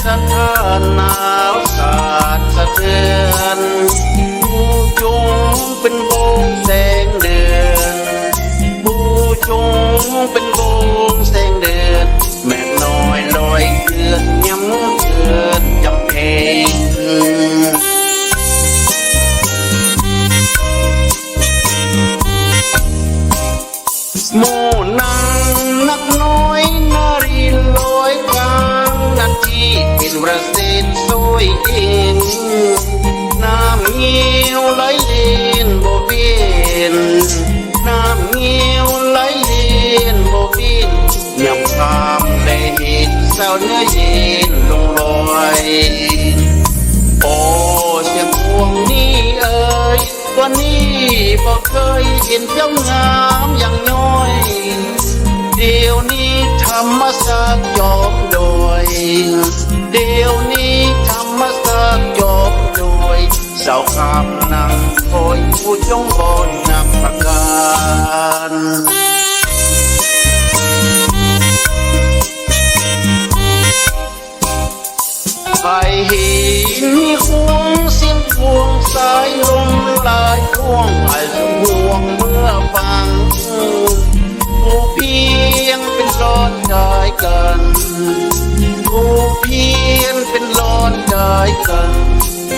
สถานหนาวสาดสะเทือนผู้จงเป็นวงแสงเดือนผู้จงเป็นวงแสงเดือนแม่น้อยลอยเกลือนย้ำเกินจำเพงหมู่นางนักน้อยนารีลอยกลางนาทีเป็นประสิทธิ์สวยเองน้ำเงี้ยวไหลเย็นบ่เวียนน้ำเงี้ยวไหลเย็นบ่เวียนยำคำได้เห็นสาวเนื้อเย็นลงลอยโอ้เสียงพวงนี้เอ่ยวันนี้บ่เคยเห็นเจ้างามอย่างน้อยเดี๋ยวนี้ธรรมศาสตร์จบโดยเดี๋ยวนี้ธรรมศาสตร์จบโดยสาวคำนั่งคอยผู้จงบนนับประการไปเห็นมีควงเสียงพวงสายลมลายพวงไอ้ห่วงเมื่อฟังผู้เพียงเป็นร้อนได้กันผู้เพียงเป็นร้อนได้กัน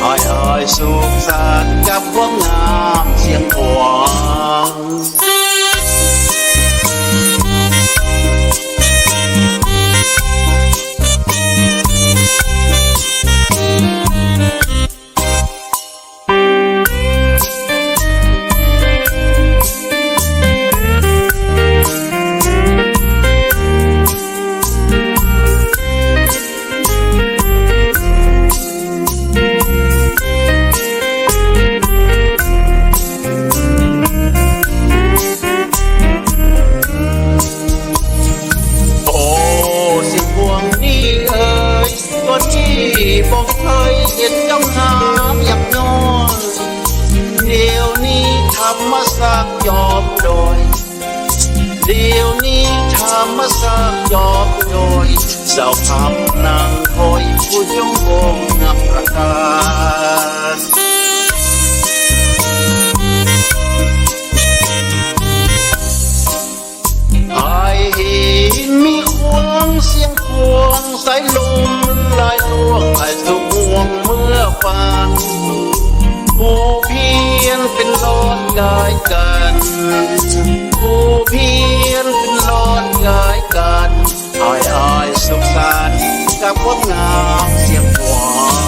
อ้อยสุขสันต์กับพวกงามเสียงพวงบอกเคยเห็นเจ้างามอย่างน้อยเดี๋ยวนี้ธรรมศาสตร์ยอมโดยเดี๋ยวนี้ธรรมศาสตร์ยอมโดยสาวคำนางคอยผู้จงวงนับประการไอเห็นมีควงเสียงควงสายลมลายลวงไอ้สุห่วงเมื่อฝันผู้เพียนเป็นร้อนกายกันผู้เพียนเป็นร้อนกายกันอ้อยสุขสันต์กับพวกงามเสียงหวาน